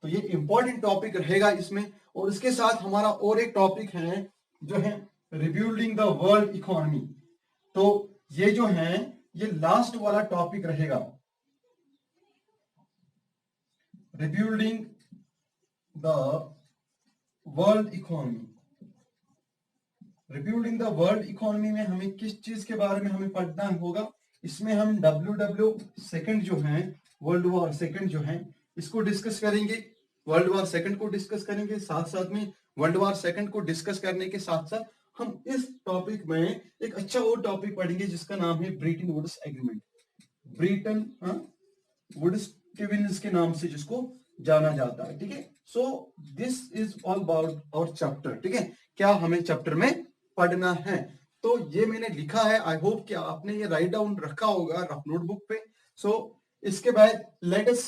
तो ये important topic रहेगा इसमें। और इसके साथ हमारा और एक टॉपिक है जो है रिबिल्डिंग द वर्ल्ड इकोनॉमी। तो ये जो है ये लास्ट वाला टॉपिक रहेगा, rebuilding the world economy. Rebuilding the world economy में हमें किस चीज के बारे में हमें पढ़ना होगा, इसमें हम WW2 जो है, वर्ल्ड वॉर सेकंड जो है, इसको डिस्कस करेंगे। वर्ल्ड वॉर सेकंड को डिस्कस करेंगे, साथ साथ में वर्ल्ड वॉर सेकंड को डिस्कस करने के साथ साथ हम इस टॉपिक में एक अच्छा और टॉपिक पढ़ेंगे जिसका नाम है Bretton Woods agreement. Bretton Woods treaty के नाम से जिसको जाना जाता है, ठीक है। So this is all about our chapter, ठीक है। क्या हमें चैप्टर में पढ़ना है, तो ये मैंने लिखा है। आई होप कि आपने ये राइट डाउन रखा होगा रफ नोटबुक पे। सो इसके बाद let us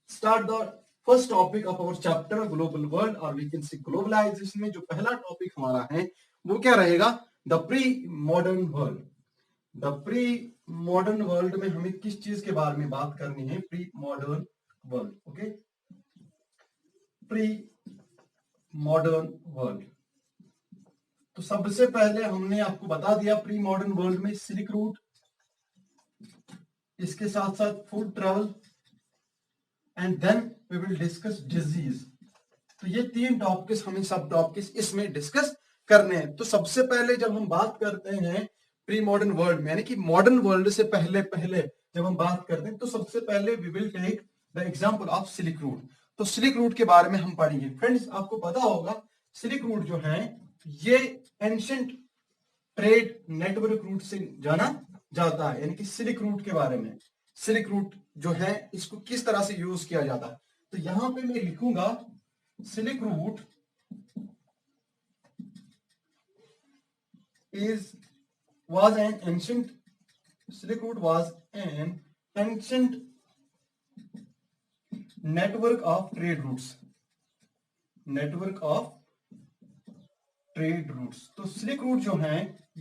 start the first topic of our chapter global world, और वी कैन सी ग्लोबलाइजेशन में जो पहला टॉपिक हमारा है वो क्या रहेगा, the pre modern world. The pre modern world में हमें किस चीज के बारे में बात करनी है, pre modern world, okay. Pre modern world, तो सबसे पहले हमने आपको बता दिया प्री मॉडर्न वर्ल्ड में सिल्क रूट, इसके साथ साथ food travel, and then we will discuss disease. तो ये 3 टॉपिक्स हमें सब टॉपिक्स इसमें डिस्कस करने हैं। तो सबसे पहले जब हम बात करते हैं प्री मॉडर्न वर्ल्ड में, यानी कि मॉडर्न वर्ल्ड से पहले पहले जब हम बात करते हैं, तो सबसे पहले we will take the example of silk route. तो सिल्क रूट के बारे में हम पढ़ेंगे। फ्रेंड्स, आपको पता होगा सिल्क रूट जो है ये एंशिएंट ट्रेड नेटवर्क रूट से जाना जाता है, यानी कि सिल्क रूट के बारे में। सिल्क रूट जो है इसको किस तरह से यूज किया जाता है, तो यहां पे मैं लिखूंगा silk route was an ancient Silk Route was an ancient network of trade routes, network of trade routes। तो सिल्क रूट जो है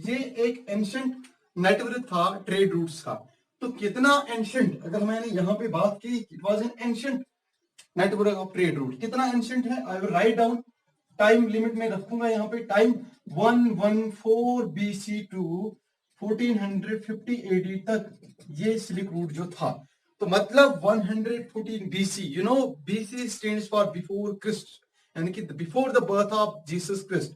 ये एक एंशिएंट नेटवर्क था ट्रेड रूट्स का। तो कितना एंशिएंट, अगर मैंने यहाँ पे बात की, it was an ancient network of trade route. कितना एंशिएंट है, I will write down. Time limit में रखूंगा यहाँ पे, टाइम 114 BC टू 1450 AD तक ये सिल्क रूट जो था। तो मतलब 114 BC, you know BC stands for before Christ, यानी कि before the birth of Jesus Christ.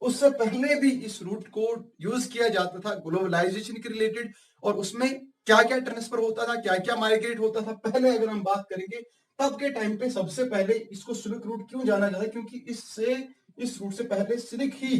उससे पहले भी इस रूट को यूज किया जाता था ग्लोबलाइजेशन के रिलेटेड, और उसमें क्या क्या ट्रांसफर होता था, क्या क्या माइग्रेट होता था। पहले अगर हम बात करेंगे तब के टाइम पे सबसे पहले इसको सिल्क रूट क्यों जाना जाता है, क्योंकि इस रूट से पहले सिल्क ही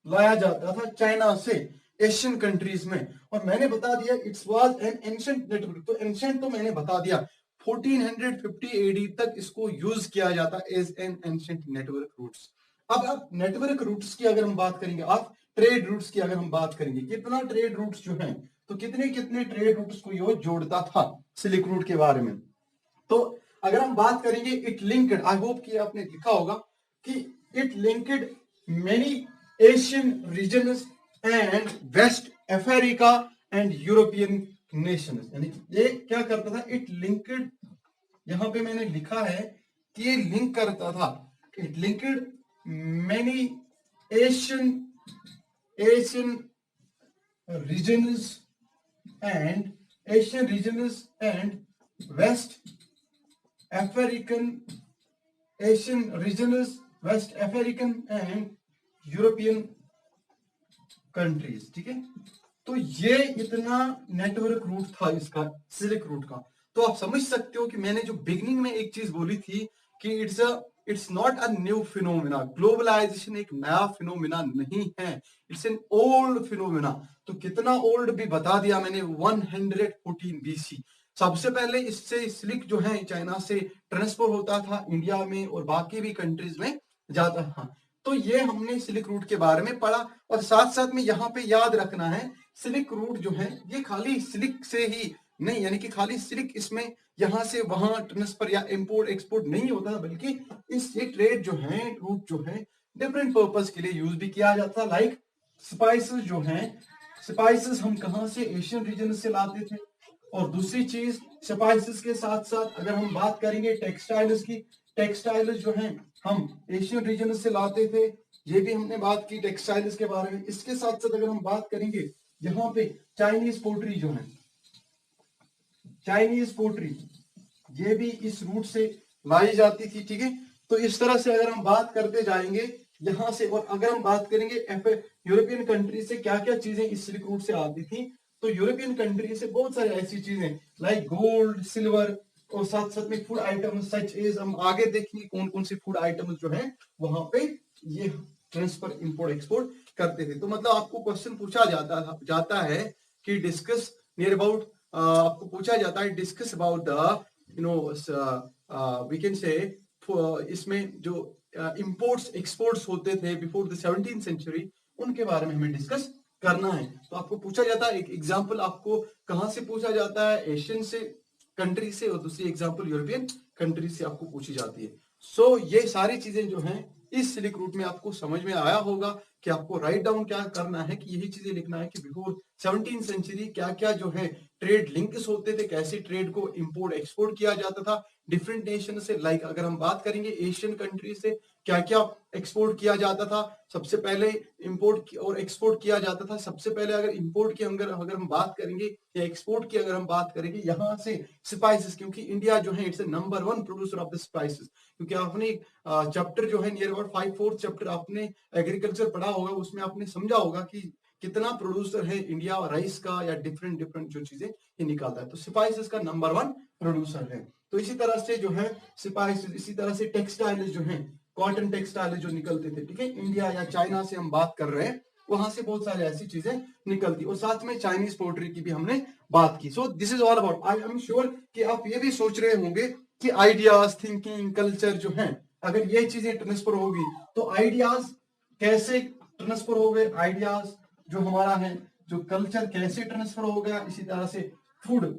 लाया जाता था चाइना से एशियन कंट्रीज में। और मैंने बता दिया it's was an ancient network. तो एंशिएंट तो मैंने बता दिया 1450 AD तक इसको यूज किया जाता as an ancient network routes. अब नेटवर्क रूट्स की अगर हम बात करेंगे, आप ट्रेड रूट्स की अगर हम बात करेंगे, कितना ट्रेड रूट्स जो हैं, तो कितने कितने ट्रेड रूट्स को ये जोड़ता था सिल्क रूट के बारे में। तो अगर हम बात करेंगे इट लिंक्ड, आई होप कि आपने लिखा होगा कि it linked many Asian regions and West Africa and European nations. यानी ये क्या करता था, इट लिंक्ड, यहां पे मैंने लिखा है कि ये लिंक करता था, it linked many Asian regions and West African, Asian regions, West African and European countries, ठीक है। तो ये इतना नेटवर्क रूट था इसका, सिल्क रूट का। तो आप समझ सकते हो कि मैंने जो बिगनिंग में एक चीज बोली थी कि it's not a new phenomena. Globalization एक नया फिनोमिना नहीं है, इट्स एन ओल्ड फिनोमिना। तो कितना ओल्ड भी बता दिया मैंने, 114 BC। सबसे पहले इससे सिल्क जो है चाइना से ट्रांसफर होता था इंडिया में और बाकी भी कंट्रीज में जाता था। तो ये हमने सिल्क रूट के बारे में पढ़ा। और साथ साथ में यहाँ पे याद रखना है, सिल्क रूट जो है ये खाली सिल्क से ही नहीं, यानी कि खाली सिल्क इसमें यहां से वहां ट्रांसफर या इंपोर्ट एक्सपोर्ट नहीं होता, बल्कि ये ट्रेड जो है, रूट जो है, डिफरेंट पर्पस के लिए यूज भी किया जाता। लाइक स्पाइसेस जो हैं, स्पाइसेस हम कहां से, एशियन रीजन से लाते थे। और दूसरी चीज, स्पाइसेस के साथ साथ अगर हम बात करेंगे टेक्सटाइल्स की, टेक्सटाइल्स जो हैं हम एशियन रीजन से लाते थे, ये भी हमने बात की टेक्सटाइल्स के बारे में। इसके साथ साथ अगर हम बात करेंगे यहाँ पे चाइनीज पोट्री जो है, चाइनीज पोट्री ये भी इस रूट से लाई जाती थी, ठीक है। तो इस तरह से अगर हम बात करते जाएंगे यहां से, और अगर हम बात करेंगे यूरोपियन कंट्री से क्या क्या चीजें इस सिल्क रूट से आती थी, तो यूरोपियन कंट्री से बहुत सारी ऐसी चीजें लाइक गोल्ड, सिल्वर, और साथ साथ में फूड आइटम्स सच एज, हम आगे देखेंगे कौन कौन से फूड आइटम्स जो है वहां पे ये ट्रांसफर इंपोर्ट एक्सपोर्ट करते थे। तो मतलब आपको क्वेश्चन पूछा जाता है कि डिस्कस नियर अबाउट, आपको पूछा जाता है discuss about the we can say, इसमें जो इंपोर्ट्स एक्सपोर्ट्स होते थे बिफोर द 17th सेंचुरी, उनके बारे में हमें डिस्कस करना है। तो आपको पूछा जाता है, एक एग्जांपल आपको कहां से पूछा जाता है, एशियन से कंट्री से, और दूसरी एग्जांपल यूरोपियन कंट्री से आपको पूछी जाती है। सो ये सारी चीजें जो हैं इस सिल्क रूट में आपको समझ में आया होगा कि आपको राइट डाउन क्या करना है, कि यही चीजें लिखना है कि बिफोर 17th सेंचुरी क्या क्या जो है ट्रेड लिंक्स होते थे, कैसे ट्रेड को इंपोर्ट एक्सपोर्ट किया जाता था डिफरेंट नेशन से। लाइक अगर हम बात करेंगे एशियन कंट्री से क्या क्या एक्सपोर्ट किया जाता था, सबसे पहले इंपोर्ट और एक्सपोर्ट किया जाता था। सबसे पहले अगर इंपोर्ट की अगर हम बात करेंगे या एक्सपोर्ट की अगर हम बात करेंगे यहाँ से स्पाइसेस, क्योंकि इंडिया जो है it's number 1 producer of the spices. क्योंकि आपने चैप्टर जो है नियर अबाउट 5/4 चैप्टर आपने एग्रीकल्चर पढ़ा होगा, उसमें आपने समझा होगा कि कितना प्रोड्यूसर है इंडिया राइस का या डिफरेंट डिफरेंट जो चीजें ये निकालता है। तो स्पाइसेस का नंबर 1 प्रोड्यूसर है। तो इसी तरह से जो है स्पाइसेस, इसी तरह से टेक्सटाइल जो है, कॉटन टेक्सटाइल जो निकलते थे, ठीक है, इंडिया या चाइना से हम बात कर रहे हैं, वहां से बहुत सारी ऐसी चीजें निकलती, और साथ में चाइनीज पोल्ट्री की भी हमने बात की। सो this is all about, I am sure कि आप ये भी सोच रहे होंगे कि आइडियाज, थिंकिंग, कल्चर जो है, अगर ये चीजें ट्रांसफर होगी तो आइडियाज कैसे ट्रांसफर हो गए, आइडियाज जो हमारा है, जो कल्चर कैसे ट्रांसफर हो गया, इसी तरह से फूड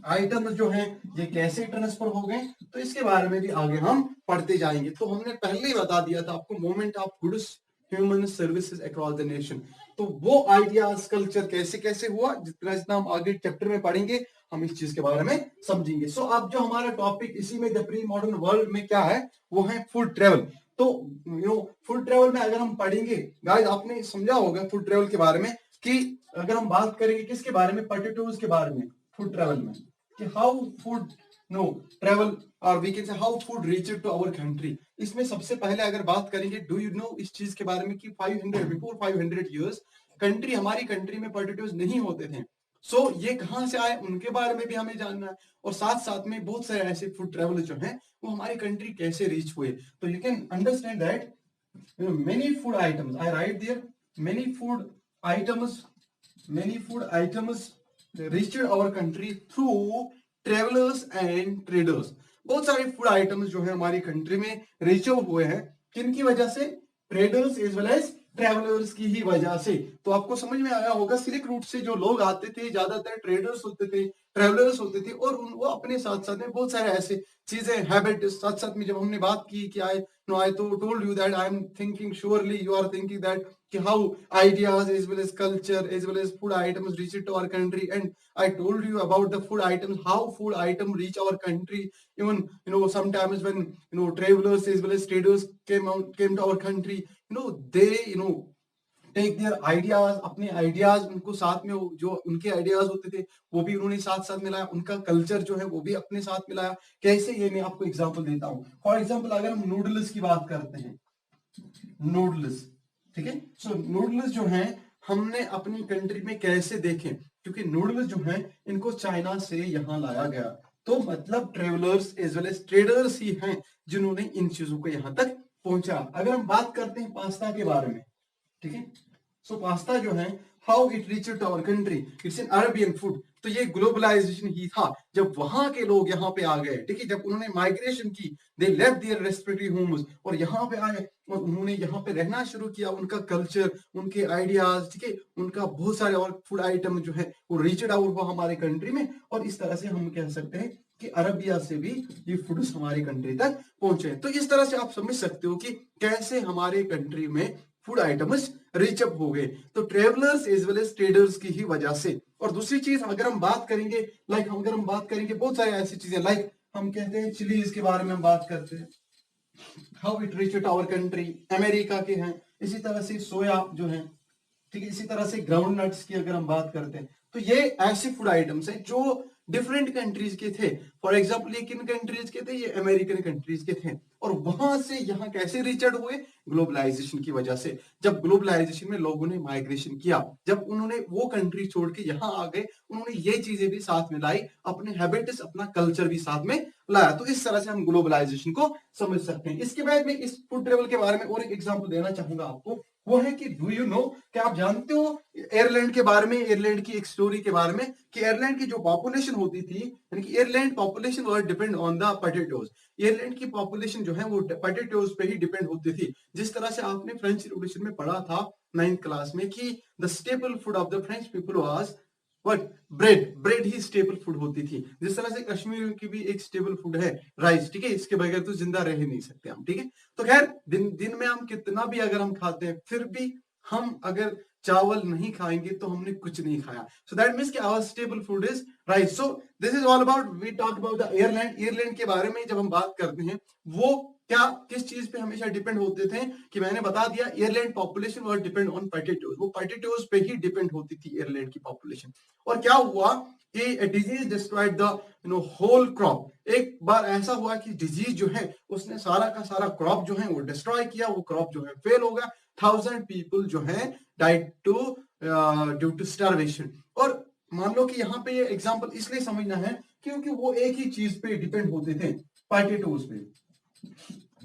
आइटम जो है ये कैसे ट्रांसफर हो गए, तो इसके बारे में भी आगे हम पढ़ते जाएंगे। तो हमने पहले ही बता दिया था आपको movement of goods, human services across the nation. तो वो आइडियाज, कल्चर कैसे कैसे हुआ, जितना जितना हम आगे चैप्टर में पढ़ेंगे हम इस चीज के बारे में समझेंगे। सो अब जो हमारा टॉपिक इसी में द प्री मॉडर्न वर्ल्ड में क्या है, वो है फूड ट्रेवल। तो फूड ट्रेवल में अगर हम पढ़ेंगे गाइस, आपने समझा होगा फूड ट्रेवल के बारे में कि अगर हम बात करेंगे किसके बारे में, पोटैटोज के बारे में फूड ट्रेवल में, कि हाउ फूड ट्रेवल और we can say how food reach to our country. इसमें सबसे पहले अगर बात करेंगे, डू यू नो इस चीज के बारे में कि 500 बिफोर 500 इयर्स कंट्री, हमारी कंट्री में पोटैटोज नहीं होते थे। सो ये कहां से आए उनके बारे में भी हमें जानना है, और साथ साथ में बहुत सारे ऐसे फूड ट्रेवल जो हैं वो हमारी कंट्री कैसे रीच हुए। तो you can understand that many food items, I write there, many food items reached our country through travelers and traders। बहुत सारे फूड आइटम्स जो है हमारी कंट्री में रीच हुए हैं, किनकी वजह से, traders as well as travellers की ही वजह से। तो आपको समझ में आया होगा सिल्क रूट से जो लोग आते थे ज्यादातर ट्रेडर्स होते थे, ट्रेवलर्स होते थे, और वो अपने साथ साथ में बहुत सारे ऐसे चीजें, हैबिट, साथ साथ में जब हमने बात की कि I told you that I am thinking, surely you are thinking that how ideas as well as culture as well as food items reach to our country, and I told you about the food items, how food item reach our country, even sometimes when travelers as well as traders came to our country, they take their ideas, अपने ideas उनको साथ में, जो उनके ideas होते थे वो भी उन्होंने साथ साथ मिलाया, उनका कल्चर जो है वो भी अपने साथ मिलाया। कैसे, ये मैं आपको एग्जांपल देता हूं। फॉर एग्जांपल अगर हम नूडल्स की बात करते हैं, नूडल्स, ठीक है, सो नूडल्स जो हैं हमने अपनी कंट्री में कैसे देखे, क्योंकि नूडल्स जो हैं इनको चाइना से यहाँ लाया गया, तो मतलब travellers as well as traders ही हैं जिन्होंने इन चीजों को यहाँ तक पहुंचा। अगर हम बात करते हैं पास्ता के बारे में, ठीक है, सो पास्ता जो है how it reach to our country, it's an Arabian food. तो ये ग्लोबलाइजेशन ही था, जब वहां के लोग यहाँ पे आ गए, ठीक है, जब उन्होंने माइग्रेशन की, they left their respective homes, और यहाँ पे आए और उन्होंने यहाँ पे रहना शुरू किया, उनका कल्चर, उनके आइडियाज, ठीक है, उनका बहुत सारे और फूड आइटम जो है वो रीचड आउट हुआ हमारे कंट्री में, और इस तरह से हम कह सकते हैं कि अरबिया से भी ये फूड्स हमारी कंट्री तक पहुंचे। तो इस तरह से आप समझ सकते हो कि कैसे हमारे कंट्री में फूड आइटम्स रीच अप हो गए, तो travellers as well as traders की ही वजह से। और दूसरी चीज अगर हम बात करेंगे, अगर हम बात करेंगे बहुत सारी ऐसी चीजें, हम कहते हैं चिलीज के बारे में हम बात करते हैं, how it reach our country, America के हैं। इसी तरह से सोया जो है, ठीक है, इसी तरह से ग्राउंड नट्स की अगर हम बात करते हैं तो ये ऐसे फूड आइटम्स हैं जो डिफरेंट कंट्रीज के थे। फॉर एग्जाम्पल ये किन कंट्रीज के थे, ये अमेरिकन कंट्रीज के थे, और वहां से यहाँ कैसे रिचर्ड हुए, ग्लोबलाइजेशन की वजह से। जब ग्लोबलाइजेशन में लोगों ने माइग्रेशन किया, जब उन्होंने वो कंट्री छोड़ के यहाँ आ गए, उन्होंने ये चीजें भी साथ में लाई, अपने हैबिट्स, अपना कल्चर भी साथ में लाया। तो इस तरह से हम ग्लोबलाइजेशन को समझ सकते हैं। इसके बाद में इस फूड ट्रेवल के बारे में और एक एग्जाम्पल देना चाहूंगा आपको, वो है कि डू यू नो, क्या आप जानते हो एयरलैंड के बारे में, एयरलैंड की एक स्टोरी के बारे में, कि एयरलैंड की जो पॉपुलेशन होती थी, यानी कि Ireland population was depend on the potatoes. Ireland की पॉपुलेशन जो है वो पोटैटोज पे ही डिपेंड होती थी। जिस तरह से आपने फ्रेंच रिवॉल्यूशन में पढ़ा था 9th क्लास में कि the staple food of the French people was what, bread. Bread he stable food होती थी। जिस तरह से कश्मीर की भी एक स्टेबल फूड है राइस, ठीक है, इसके बगैर तो जिंदा रह ही नहीं सकते हम, ठीक है। तो खैर दिन दिन में हम कितना भी अगर हम खाते हैं, फिर भी हम अगर चावल नहीं खाएंगे तो हमने कुछ नहीं खाया। सो दैट मीन्स कि our stable food is rice. So this is all about, we talk about the Ireland. Ireland के बारे में जब हम बात करते हैं, वो क्या किस चीज पे हमेशा डिपेंड होते थे, कि मैंने बता दिया Ireland population was depend on potatoes. वो पोटैटोज पे ही डिपेंड होती थी एयरलैंड की पॉपुलेशन। और क्या हुआ कि disease destroyed the whole crop. एक बार ऐसा हुआ कि डिजीज जो है उसने सारा का सारा क्रॉप जो है वो डिस्ट्रॉय किया, वो क्रॉप जो है फेल हो गया। 1000 पीपल जो है died to due to starvation. और मान लो कि यहाँ पे ये एग्जांपल इसलिए समझना है क्योंकि वो एक ही चीज पे डिपेंड होते थे, पोटैटोज पे।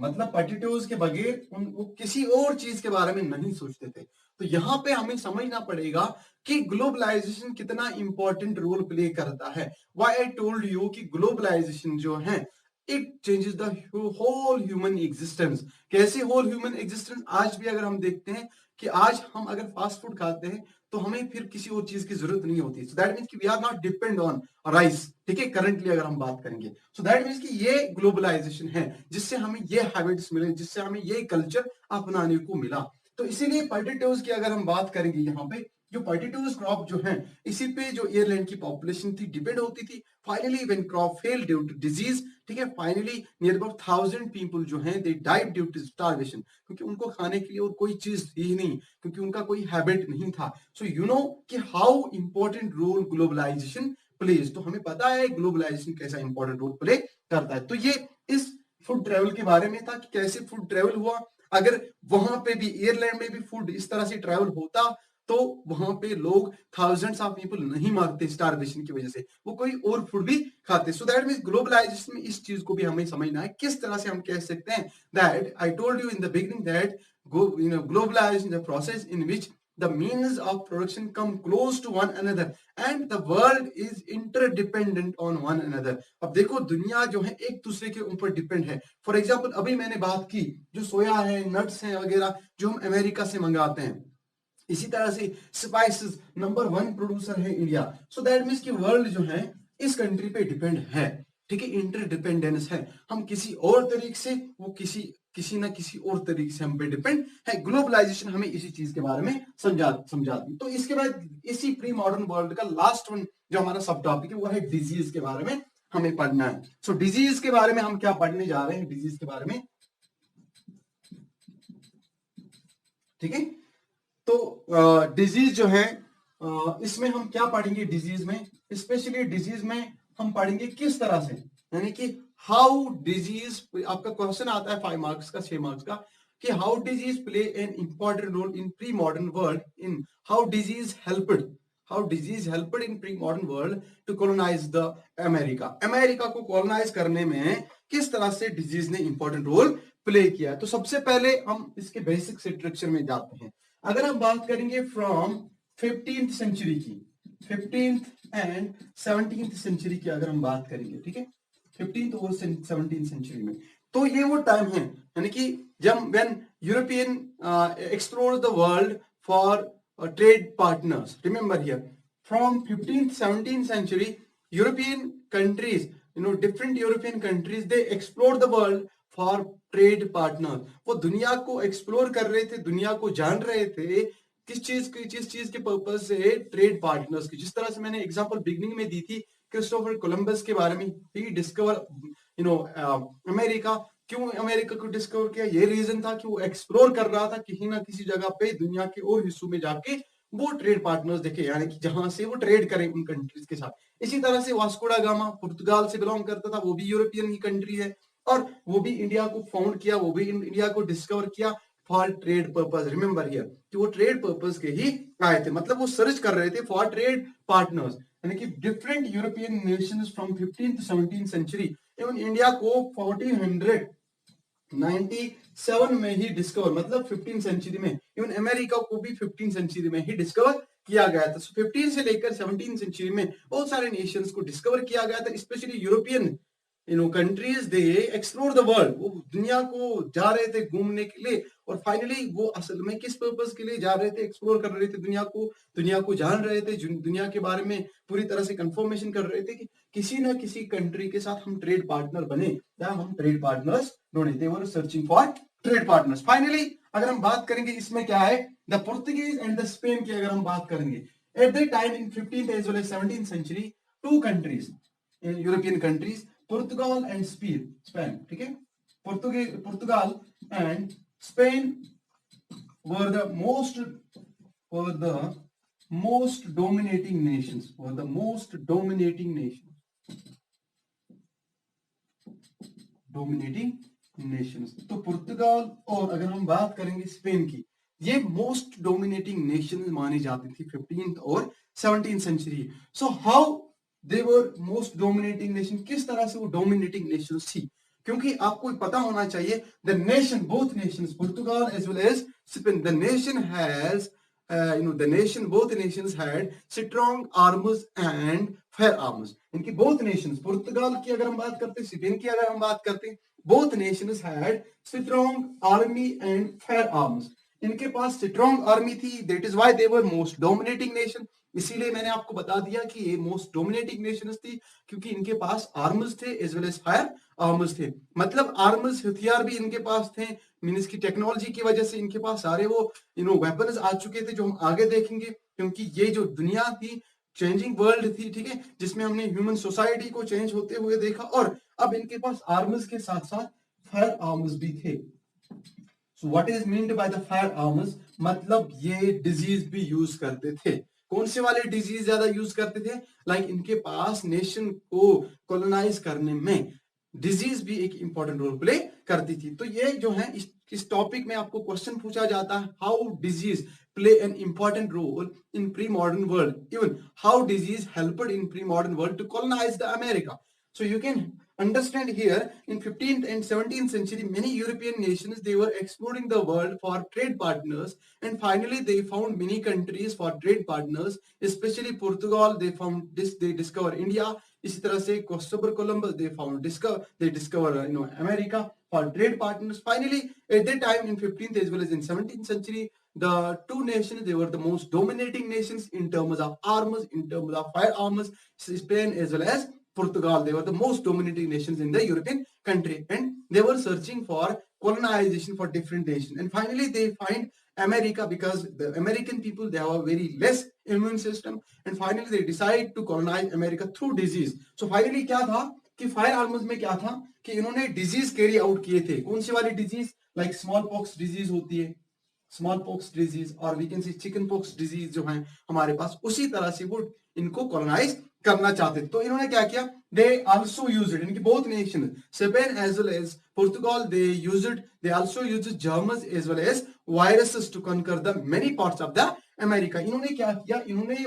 मतलब पोटैटोज के बगैर वो किसी और चीज के बारे में नहीं सोचते थे। तो यहाँ पे हमें समझना पड़ेगा कि ग्लोबलाइजेशन कितना इंपॉर्टेंट रोल प्ले करता है। व्हाई आई टोल्ड यू कि ग्लोबलाइजेशन जो है it changes the whole human existence. कैसे होल ह्यूमन एग्जिस्टेंस, आज भी अगर हम देखते हैं कि आज हम अगर फास्ट फूड खाते हैं तो हमें फिर किसी और चीज की जरूरत नहीं होती। सो दैट मींस कि we are not depend on rice, ठीक है, करंटली अगर हम बात करेंगे। सो दैट मींस कि ये ग्लोबलाइजेशन है जिससे हमें ये हैबिट्स मिले, जिससे हमें ये कल्चर अपनाने को मिला। तो इसीलिए पोटैटोज की अगर हम बात करेंगे, यहाँ पे जो पोटैटोज क्रॉप जो है, इसी पे जो एयरलैंड की पॉपुलेशन थी डिपेंड होती थी। Finally when crop fail due to disease, ठीक है, फाइनली नियर अबाउट 1000 पीपल जो हैं they died due to starvation, क्योंकि उनको खाने के लिए और कोई चीज थी ही नहीं, क्योंकि उनका कोई हैबिट नहीं था। सो यू नो कि how important role globalization plays. तो हमें पता है ग्लोबलाइजेशन कैसा इंपॉर्टेंट रोल प्ले करता है। तो ये इस फूड ट्रेवल के बारे में था कि कैसे फूड ट्रेवल हुआ। अगर वहां पे भी एयरलैंड में भी फूड इस तरह से ट्रेवल होता तो वहां पे लोग थाउजेंड्स ऑफ पीपल नहीं मारते स्टारवेशन की वजह से, वो कोई और फूड भी खाते। सो दैट मींस ग्लोबलाइजेशन में इस चीज को भी हमें समझना है। किस तरह से हम कह सकते हैं that I told you in the beginning that globalization is a process in which the means of production come close to one another and the world is interdependent on one another। अब देखो दुनिया जो है एक दूसरे के ऊपर depend है। फॉर एग्जांपल अभी मैंने बात की जो सोया है, नट्स हैं वगैरह जो हम अमेरिका से मंगाते हैं, इसी तरह से स्पाइसेस नंबर 1 प्रोड्यूसर है इंडिया। सो दैट मीन्स कि वर्ल्ड जो है इस कंट्री पे डिपेंड है, ठीक है, इंटरडिपेंडेंस है। हम किसी और तरीके से, वो किसी ना किसी और तरीके से हम पे डिपेंड है। ग्लोबलाइजेशन हमें इसी चीज के बारे में समझाती। तो इसके बाद इसी प्री मॉडर्न वर्ल्ड का लास्ट वन जो हमारा सब टॉपिक है वो है डिजीज के बारे में हमें पढ़ना है। सो डिजीज के बारे में हम क्या पढ़ने जा रहे हैं, डिजीज के बारे में, ठीक है। तो डिजीज जो है इसमें हम क्या पढ़ेंगे, डिजीज में स्पेशली डिजीज में हम पढ़ेंगे किस तरह से, यानी कि हाउ डिजीज, आपका क्वेश्चन आता है 5 मार्क्स का, 6 मार्क्स का, कि how disease play an important role in pre modern world, in how disease helped in pre modern world to colonize the America. America को कॉलोनाइज करने में किस तरह से डिजीज ने इंपॉर्टेंट रोल प्ले किया है। तो सबसे पहले हम इसके बेसिक स्ट्रक्चर में जाते हैं। अगर हम बात करेंगे फ्रॉम 15th सेंचुरी की, 15th एंड 17th सेंचुरी की अगर हम बात करेंगे, ठीक है, 15th और 17th सेंचुरी में, तो ये वो टाइम है यानी कि जब when European explore the world for trade partners. Remember here from 15th 17th century European countries, different European countries they explore the world for trade partner. वो दुनिया को एक्सप्लोर कर रहे थे, दुनिया को जान रहे थे, किस चीज के पर्पज से, ट्रेड पार्टनर्स की। जिस तरह से मैंने एग्जांपल बिगनिंग में दी थी क्रिस्टोफर कोलंबस के बारे में, ही डिस्कवर अमेरिका। क्यों अमेरिका को डिस्कवर किया? ये रीजन था कि वो एक्सप्लोर कर रहा था कहीं ना किसी जगह पे दुनिया के और हिस्सों में जाके वो ट्रेड पार्टनर्स देखे, यानी कि जहां से वो ट्रेड करें उन कंट्रीज के साथ। इसी तरह से वास्को डा गामा पुर्तगाल से बिलोंग करता था, वो भी यूरोपियन ही कंट्री है, और वो भी इंडिया को फाउंड किया, वो भी इंडिया को डिस्कवर किया for trade purpose. Remember here कि वो ट्रेड पर्पज के ही आए थे, मतलब वो सर्च कर रहे थे फॉर ट्रेड पार्टनर्स, यानी कि different European nations from 15th to 17th century. Even India को 1497 में ही डिस्कवर, मतलब 15 सेंचुरी में। इवन अमेरिका को भी 15 सेंचुरी में ही डिस्कवर किया गया था। 15 से लेकर 17 सेंचुरी में बहुत सारे नेशंस को डिस्कवर किया गया था, specially European countries they explore the world. वो दुनिया को जा रहे थे घूमने के लिए, और फाइनली वो असल में किस पर्पस के लिए जा रहे थे? एक्सप्लोर कर रहे थे दुनिया को जान रहे थे, दुनिया के बारे में पूरी तरह से कंफर्मेशन कर रहे थे कि किसी ना किसी कंट्री के साथ हम ट्रेड पार्टनर बने, या हम ट्रेड पार्टनर्स ढूंढे। They were searching for trade partners. Finally अगर हम बात करेंगे इसमें क्या है, the Portuguese and the Spain की अगर हम बात करेंगे, at the time in 15th as well as 17th century, two countries in European countries, Portugal and Spain, ठीक है, Portugal and Spain were the most dominating nations, तो पुर्तगाल और अगर हम बात करेंगे स्पेन की, ये मोस्ट डोमिनेटिंग नेशन मानी जाती थी 15th और 17th century. So how they were most dominating nation, किस तरह से वो डोमिनेटिंग नेशन थी? क्योंकि आपको पता होना चाहिए the nation, both nations Portugal as well as Spain, the nation has both nations had strong arms and firearms। इनकी both nations, पुर्तगाल की अगर हम बात करते हैं, स्पेन की अगर हम बात करते हैं, both nations had strong army and firearms। इनके पास स्ट्रॉन्ग आर्मी थी, that is why they were most dominating nation. इसीलिए मैंने आपको बता दिया कि ये मोस्ट डोमिनेटिंग नेशंस थी, क्योंकि इनके पास आर्म्स थे as well as firearms थे। मतलब आर्म्स, हथियार भी इनके पास थे, मींस की टेक्नोलॉजी की वजह से इनके पास सारे वो वेपन्स आ चुके थे, जो हम आगे देखेंगे। क्योंकि ये जो दुनिया थी, चेंजिंग वर्ल्ड थी, ठीक है, जिसमें हमने ह्यूमन सोसाइटी को चेंज होते हुए देखा, और अब इनके पास आर्म्स के साथ साथ फायर आर्म्स भी थे। So what is meant by the firearms? मतलब ये डिजीज भी यूज करते थे। कौन से वाले डिजीज ज्यादा यूज करते थे? लाइक इनके पास नेशन को कॉलोनाइज करने में डिजीज भी एक इंपॉर्टेंट रोल प्ले करती थी। तो ये जो है इस टॉपिक में आपको क्वेश्चन पूछा जाता है, how disease play an important role in pre modern world, even how disease helped in pre modern world to colonize the America. So you can understand here in 15th and 17th century, many European nations, they were exploring the world for trade partners, and finally they found many countries for trade partners, especially Portugal, they found this, they discover India. इसी तरह से Christopher Columbus, they discover America for trade partners. Finally at that time in 15th as well as in 17th century, the two nations, they were the most dominating nations in terms of arms, in terms of firearms, Spain as well as Portugal. They were the most dominating nations in the European country, and they were searching for colonization for different nations. And finally they find America, because the American people, they have a very less immune system, and finally they decide to colonize America through disease. So finally क्या था कि fire arms में क्या था कि इन्होंने disease carry out किए थे। कौन सी वाली disease? Like smallpox disease होती है, स्मॉल पॉक्स डिजीज, और we can see chickenpox disease जो है हमारे पास, उसी तरह से वो इनको कॉलोनाइज करना चाहते थे। तो इन्होंने क्या किया? दे आल्सो यूज्ड, इनकी both nation Spain as well as Portugal, they also used germs as well as viruses to conquer the many parts of the America. इन्होंने क्या किया? इन्होंने